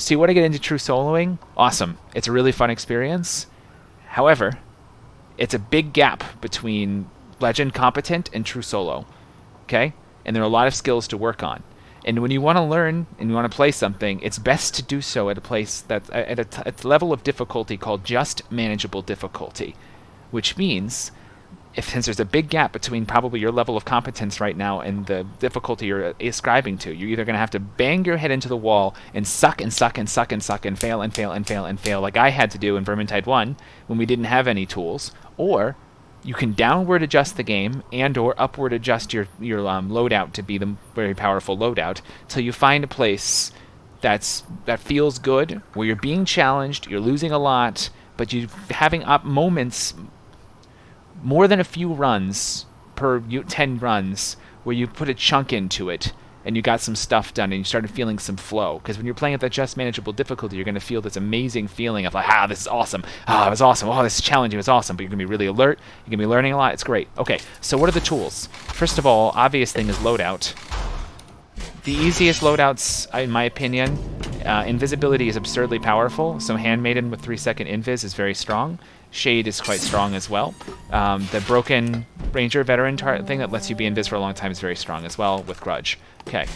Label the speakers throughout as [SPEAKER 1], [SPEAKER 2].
[SPEAKER 1] So you want to get into true soloing? Awesome. It's a really fun experience. However, it's a big gap between legend competent and true solo. Okay? And there are a lot of skills to work on. And when you want to learn and you want to play something, it's best to do so at a place that's at a level of difficulty called just manageable difficulty, which means since there's a big gap between probably your level of competence right now and the difficulty you're ascribing to, you're either going to have to bang your head into the wall and suck and suck and suck and suck and fail and fail and fail and fail like I had to do in Vermintide 1 when we didn't have any tools, or you can downward adjust the game and or upward adjust your loadout to be the very powerful loadout till you find a place that feels good, where you're being challenged, you're losing a lot, but you're having moments, more than a few runs per 10 runs, where you put a chunk into it and you got some stuff done and you started feeling some flow. Because when you're playing at that just manageable difficulty, you're going to feel this amazing feeling of like, this is awesome. It was awesome. This is challenging. It was awesome. But you're going to be really alert. You're going to be learning a lot. It's great. Okay, so what are the tools? First of all, obvious thing is loadout. The easiest loadouts, in my opinion, invisibility is absurdly powerful. So Handmaiden with 3-second invis is very strong. Shade is quite strong as well. The broken Ranger veteran thing that lets you be invis for a long time is very strong as well with Grudge. Okay.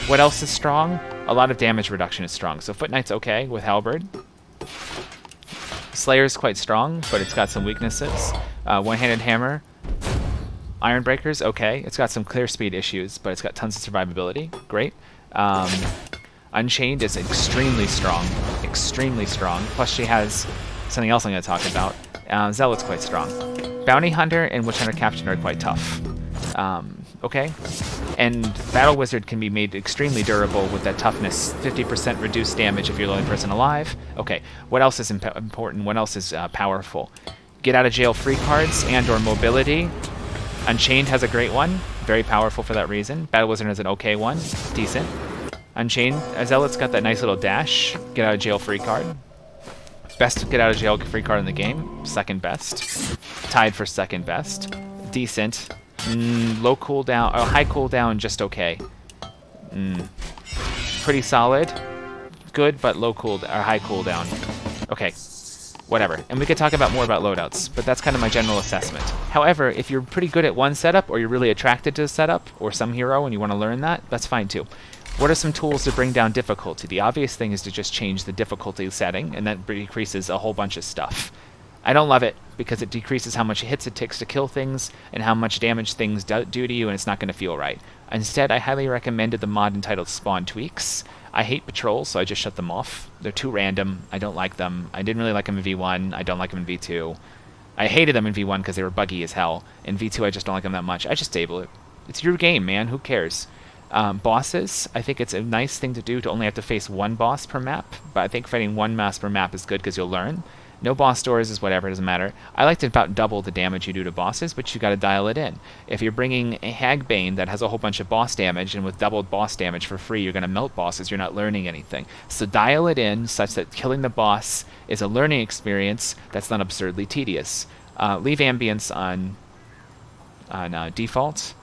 [SPEAKER 1] What else is strong? A lot of damage reduction is strong. So Foot Knight's okay with Halberd. Slayer's quite strong, but it's got some weaknesses. One-handed Hammer. Ironbreaker's okay. It's got some clear speed issues, but it's got tons of survivability. Great. Unchained is extremely strong. Extremely strong. Plus she has something else I'm going to talk about. Zealot's quite strong. Bounty Hunter and Witch Hunter Captain are quite tough. Okay? And Battle Wizard can be made extremely durable with that toughness. 50% reduced damage if you're the only person alive. Okay, what else is important? What else is powerful? Get out of jail free cards and or mobility. Unchained has a great one. Very powerful for that reason. Battle Wizard has an okay one. Decent. Unchained. Zealot's got that nice little dash. Get out of jail free card. Best get out of jail free card in the game. Second best. Tied for second best. Decent. Low cooldown, or high cooldown, just okay. Pretty solid. Good, but low cooldown, or high cooldown. Okay. Whatever. And we could talk about more about loadouts, but that's kind of my general assessment. However, if you're pretty good at one setup, or you're really attracted to a setup, or some hero, and you want to learn that, that's fine too. What are some tools to bring down difficulty? The obvious thing is to just change the difficulty setting, and that decreases a whole bunch of stuff. I don't love it, because it decreases how much hits it takes to kill things, and how much damage things do to you, and it's not going to feel right. Instead, I highly recommended the mod entitled Spawn Tweaks. I hate patrols, so I just shut them off. They're too random. I don't like them. I didn't really like them in V1. I don't like them in V2. I hated them in V1 because they were buggy as hell. In V2, I just don't like them that much. I just disable it. It's your game, man. Who cares? Bosses, I think it's a nice thing to do to only have to face one boss per map, but I think fighting one boss per map is good because you'll learn. No boss doors is whatever, it doesn't matter. I like to about double the damage you do to bosses, but you gotta dial it in. If you're bringing a Hagbane that has a whole bunch of boss damage, and with doubled boss damage for free, you're gonna melt bosses, you're not learning anything. So dial it in such that killing the boss is a learning experience that's not absurdly tedious. Leave ambience on default.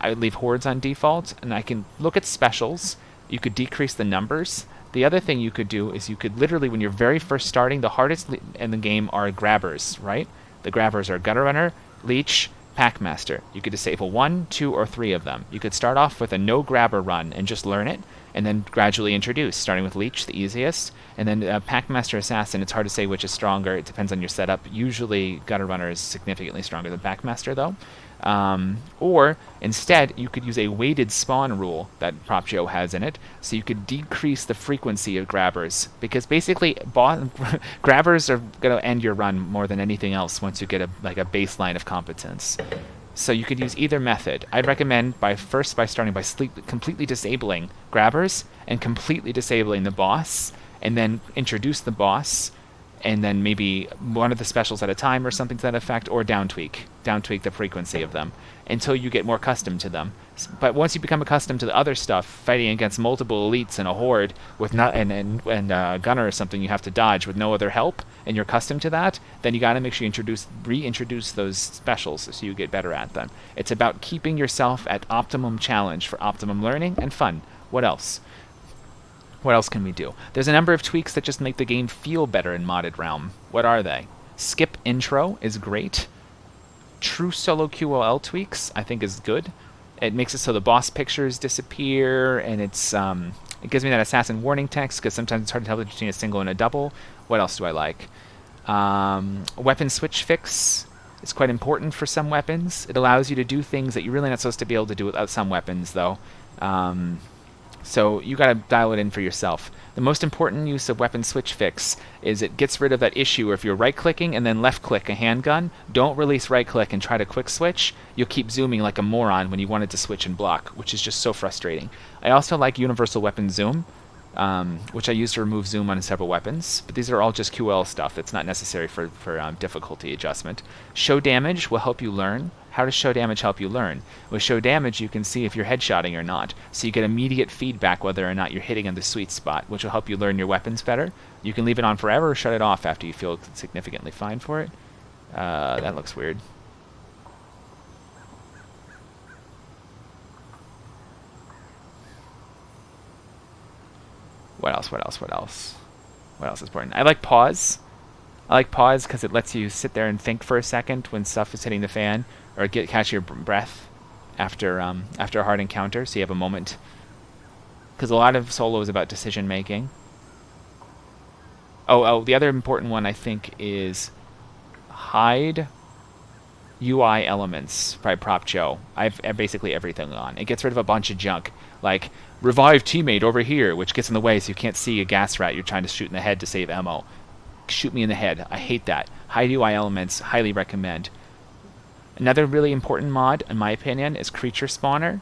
[SPEAKER 1] I would leave hordes on default, and I can look at specials. You could decrease the numbers. The other thing you could do is you could literally, when you're very first starting, the hardest in the game are grabbers, right? The grabbers are Gutter Runner, Leech, Packmaster. You could disable 1, 2, or 3 of them. You could start off with a no grabber run and just learn it, and then gradually introduce, starting with Leech, the easiest, and then Packmaster Assassin. It's hard to say which is stronger. It depends on your setup. Usually Gutter Runner is significantly stronger than Packmaster, though. Or instead, you could use a weighted spawn rule that Prop Joe has in it, so you could decrease the frequency of grabbers, because basically grabbers are going to end your run more than anything else once you get a baseline of competence. So you could use either method. I'd recommend starting by completely disabling grabbers and completely disabling the boss, and then introduce the boss, and then maybe one of the specials at a time or something to that effect, or down tweak the frequency of them until you get more accustomed to them. But once you become accustomed to the other stuff, fighting against multiple elites and a horde with and gunner or something you have to dodge with no other help, and you're accustomed to that, then you got to make sure you reintroduce those specials so you get better at them. It's about keeping yourself at optimum challenge for optimum learning and fun. What else? What else can we do? There's a number of tweaks that just make the game feel better in modded realm. What are they? Skip intro is great. True solo QOL tweaks I think is good. It makes it so the boss pictures disappear, and it gives me that assassin warning text because sometimes it's hard to tell between a single and a double. What else do I like? Weapon switch fix is quite important for some weapons. It allows you to do things that you're really not supposed to be able to do without some weapons, though. So you got to dial it in for yourself. The most important use of weapon switch fix is it gets rid of that issue where if you're right-clicking and then left-click a handgun, don't release right-click and try to quick switch. You'll keep zooming like a moron when you wanted to switch and block, which is just so frustrating. I also like universal weapon zoom, which I use to remove zoom on several weapons, but these are all just QL stuff. It's not necessary for difficulty adjustment. Show damage will help you learn. How does show damage help you learn? With show damage, you can see if you're headshotting or not, so you get immediate feedback whether or not you're hitting on the sweet spot, which will help you learn your weapons better. You can leave it on forever or shut it off after you feel significantly fine for it. That looks weird. What else? What else? What else? What else is important? I like pause. I like pause because it lets you sit there and think for a second when stuff is hitting the fan, or catch your breath after a hard encounter, so you have a moment. Because a lot of solo is about decision making. Oh, the other important one I think is hide UI elements by Prop Joe. I've basically everything on. It gets rid of a bunch of junk, like revive teammate over here, which gets in the way so you can't see a gas rat you're trying to shoot in the head to save ammo. Shoot me in the head. I hate that. Hide UI elements, highly recommend. Another really important mod, in my opinion, is Creature Spawner,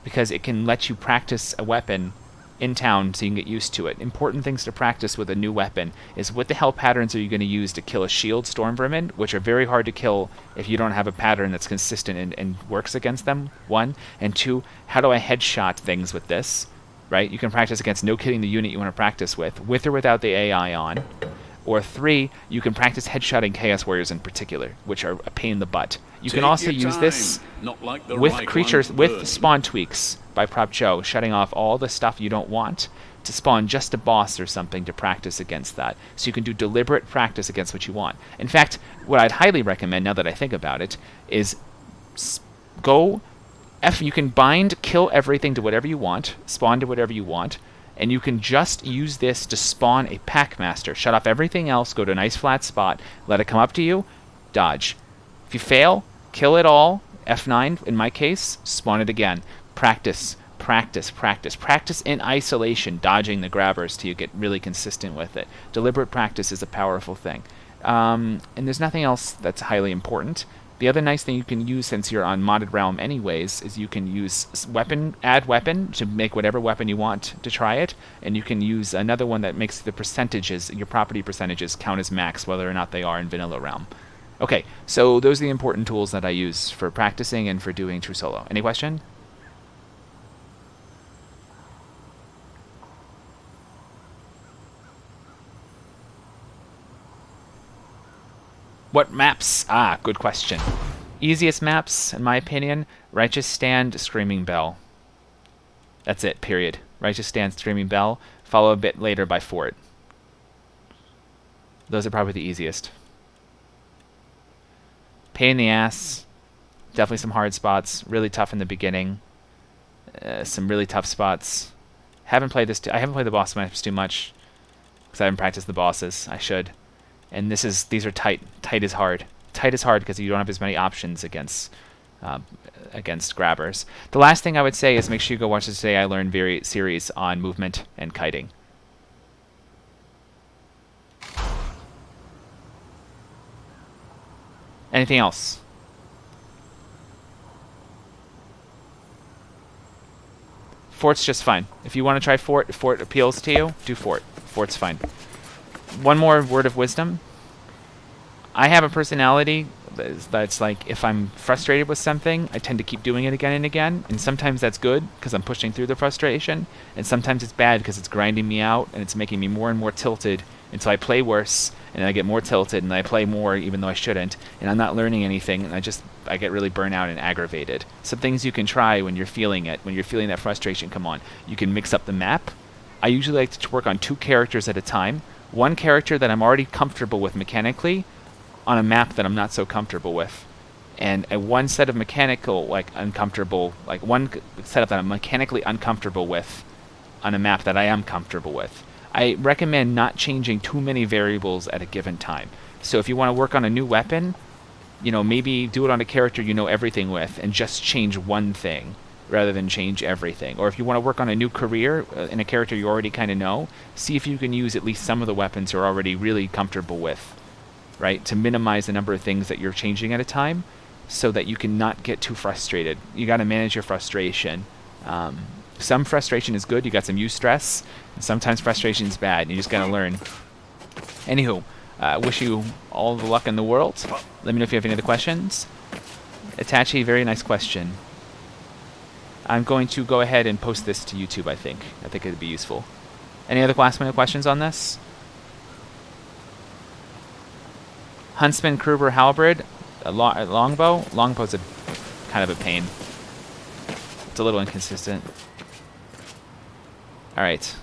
[SPEAKER 1] because it can let you practice a weapon in town so you can get used to it. Important things to practice with a new weapon is what the hell patterns are you going to use to kill a shield storm vermin, which are very hard to kill if you don't have a pattern that's consistent and works against them, one. And two, how do I headshot things with this, right? You can practice against no killing the unit you want to practice with or without the AI on. Or three, you can practice headshotting Chaos Warriors in particular, which are a pain in the butt. You can also use this with creatures, with spawn tweaks by Prop Joe, shutting off all the stuff you don't want to spawn just a boss or something to practice against that. So you can do deliberate practice against what you want. In fact, what I'd highly recommend, now that I think about it, is you can bind kill everything to whatever you want, spawn to whatever you want, and you can just use this to spawn a Packmaster. Shut off everything else, go to a nice flat spot, let it come up to you, dodge. If you fail, kill it all, F9 in my case, spawn it again. Practice, practice, practice. Practice in isolation, dodging the grabbers till you get really consistent with it. Deliberate practice is a powerful thing. And there's nothing else that's highly important. The other nice thing you can use, since you're on modded realm anyways, is you can use add weapon to make whatever weapon you want to try it, and you can use another one that makes the percentages, your property percentages, count as max, whether or not they are in vanilla realm. Okay, so those are the important tools that I use for practicing and for doing true solo. Any question? What maps? Ah, good question. Easiest maps, in my opinion, Righteous Stand, Screaming Bell. That's it, period. Righteous Stand, Screaming Bell, followed a bit later by Fort. Those are probably the easiest. Pain in the ass. Definitely some hard spots. Really tough in the beginning. Some really tough spots. I haven't played the boss maps too much because I haven't practiced the bosses. I should. And these are tight. Tight is hard. Tight is hard because you don't have as many options against grabbers. The last thing I would say is make sure you go watch the Today I Learned series on movement and kiting. Anything else? Fort's just fine. If you want to try Fort, if Fort appeals to you, do Fort. Fort's fine. One more word of wisdom. I have a personality that's like, if I'm frustrated with something, I tend to keep doing it again and again. And sometimes that's good because I'm pushing through the frustration. And sometimes it's bad because it's grinding me out and it's making me more and more tilted until I play worse and I get more tilted and I play more even though I shouldn't. And I'm not learning anything and I get really burnt out and aggravated. Some things you can try when you're feeling it, when you're feeling that frustration come on. You can mix up the map. I usually like to work on 2 characters at a time. One character that I'm already comfortable with mechanically on a map that I'm not so comfortable with. And one set of mechanical, like, uncomfortable, like, one setup that I'm mechanically uncomfortable with on a map that I am comfortable with. I recommend not changing too many variables at a given time. So if you want to work on a new weapon, you know, maybe do it on a character you know everything with and just change one thing rather than change everything. Or if you want to work on a new career in a character you already kind of know, see if you can use at least some of the weapons you're already really comfortable with, right? To minimize the number of things that you're changing at a time so that you can not get too frustrated. You got to manage your frustration. Some frustration is good. You got some eustress. And sometimes frustration is bad. You just got to learn. Anywho, wish you all the luck in the world. Let me know if you have any other questions. Itachi, very nice question. I'm going to go ahead and post this to YouTube, I think. I think it would be useful. Any other last-minute questions on this? Huntsman, Kruber, Halberd, longbow? Longbow's kind of a pain. It's a little inconsistent. Alright.